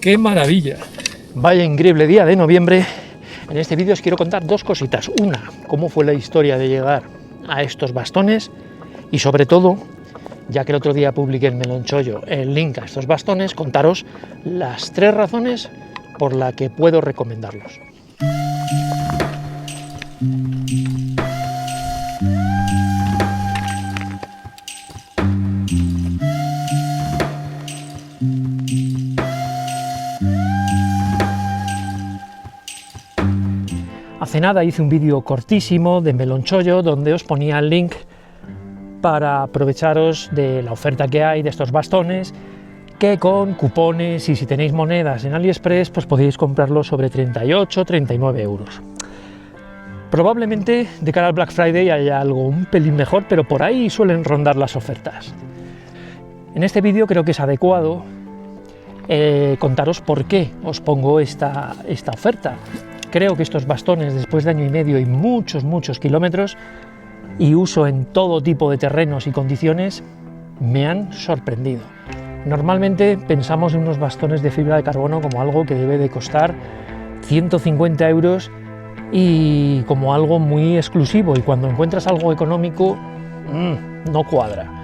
¡Qué maravilla! Vaya increíble día de noviembre. En este vídeo os quiero contar dos cositas. Una, cómo fue la historia de llegar a estos bastones y sobre todo, ya que el otro día publiqué en Melonchollo el link a estos bastones, contaros las 3 razones por las que puedo recomendarlos. Hace nada hice un vídeo cortísimo de Melonchollo donde os ponía el link para aprovecharos de la oferta que hay de estos bastones, que con cupones y si tenéis monedas en AliExpress pues podéis comprarlos sobre 38-39 euros. Probablemente de cara al Black Friday haya algo un pelín mejor, pero por ahí suelen rondar las ofertas. En este vídeo creo que es adecuado contaros por qué os pongo esta oferta. Creo que estos bastones, después de año y medio y muchos kilómetros y uso en todo tipo de terrenos y condiciones, me han sorprendido. Normalmente pensamos en unos bastones de fibra de carbono como algo que debe de costar 150 euros y como algo muy exclusivo, y cuando encuentras algo económico, no cuadra.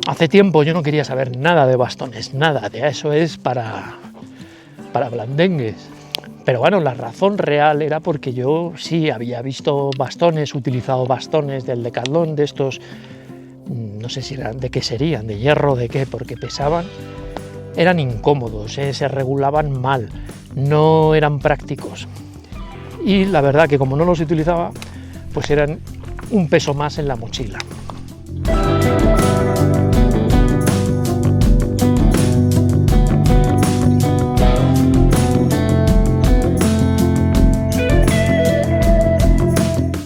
Hace tiempo yo no quería saber nada de bastones, nada, de eso es para blandengues. Pero bueno, la razón real era porque yo sí había visto bastones, utilizado bastones del Decathlon, de estos, no sé si eran, de qué serían, de hierro, de qué, porque pesaban, eran incómodos, se regulaban mal, no eran prácticos. Y la verdad que como no los utilizaba, pues eran un peso más en la mochila.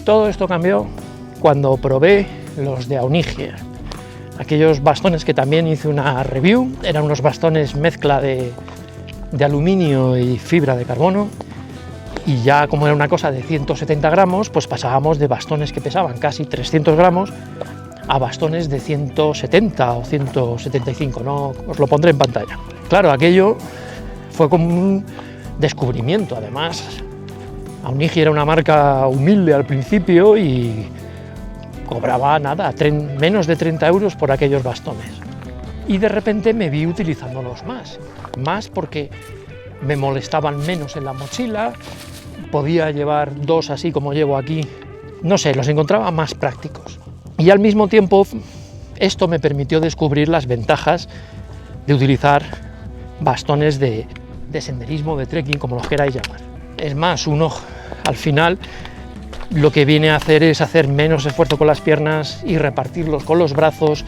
Todo esto cambió cuando probé los de Aunigia, aquellos bastones que también hice una review. Eran unos bastones mezcla de aluminio y fibra de carbono, y ya como era una cosa de 170 gramos, pues pasábamos de bastones que pesaban casi 300 gramos a bastones de 170 o 175, no os lo pondré en pantalla. Claro, aquello fue como un descubrimiento. Además, Aunigia era una marca humilde al principio y cobraba nada, menos de 30 euros por aquellos bastones. Y de repente me vi utilizándolos más porque me molestaban menos en la mochila, podía llevar 2 así como llevo aquí, no sé, los encontraba más prácticos. Y al mismo tiempo esto me permitió descubrir las ventajas de utilizar bastones de senderismo, de trekking, como los queráis llamar. Es más, uno al final lo que viene a hacer es hacer menos esfuerzo con las piernas y repartirlos con los brazos,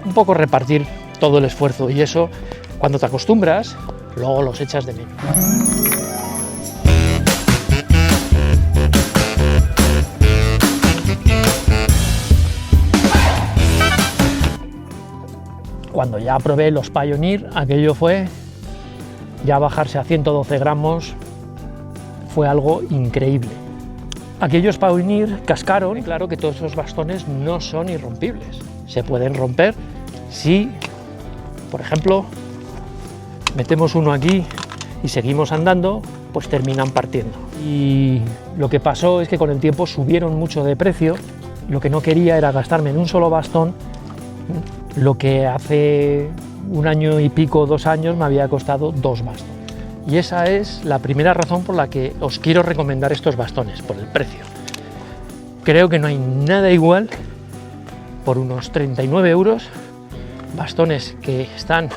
un poco repartir todo el esfuerzo, y eso cuando te acostumbras, luego los echas de menos. Cuando ya probé los Pioneer, aquello fue ya bajarse a 112 gramos. Fue algo increíble. Aquellos Pioneer cascaron, y claro que todos esos bastones no son irrompibles. Se pueden romper si, por ejemplo, metemos uno aquí y seguimos andando, pues terminan partiendo. Y lo que pasó es que con el tiempo subieron mucho de precio. Lo que no quería era gastarme en un solo bastón lo que hace 1 año y pico, 2 años, me había costado 2 bastones. Y esa es la primera razón por la que os quiero recomendar estos bastones, por el precio. Creo que no hay nada igual por unos 39 euros, bastones que están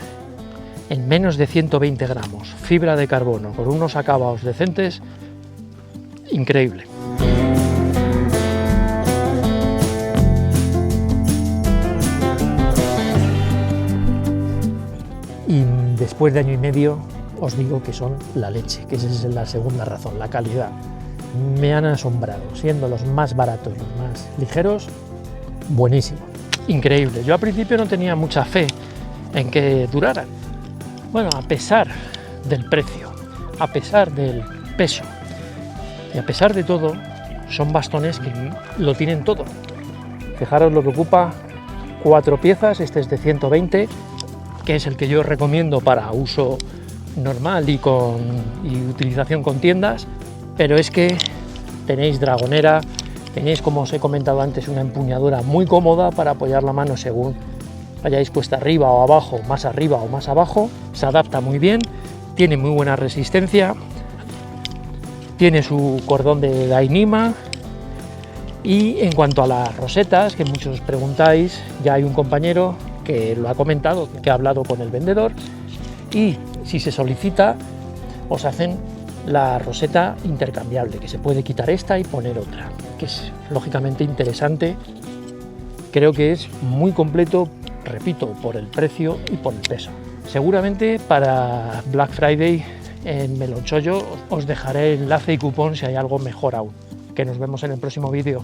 en menos de 120 gramos, fibra de carbono, con unos acabados decentes, increíble. Y después de año y medio, os digo que son la leche, que esa es la segunda razón, la calidad. Me han asombrado, siendo los más baratos, los más ligeros, buenísimo, increíble. Yo al principio no tenía mucha fe en que duraran. Bueno, a pesar del precio, a pesar del peso y a pesar de todo, son bastones que lo tienen todo. Fijaros lo que ocupa, 4 piezas, este es de 120, que es el que yo recomiendo para uso normal y utilización con tiendas, pero es que tenéis dragonera, tenéis, como os he comentado antes, una empuñadura muy cómoda para apoyar la mano según hayáis puesta arriba o abajo, arriba o más abajo, se adapta muy bien, tiene muy buena resistencia, tiene su cordón de Dyneema. Y en cuanto a las rosetas, que muchos os preguntáis, ya hay un compañero que lo ha comentado, que ha hablado con el vendedor, y si se solicita os hacen la roseta intercambiable, que se puede quitar esta y poner otra, que es lógicamente interesante. Creo que es muy completo, repito, por el precio y por el peso. Seguramente para Black Friday en Melonchollo os dejaré enlace y cupón si hay algo mejor aún. Que nos vemos en el próximo vídeo.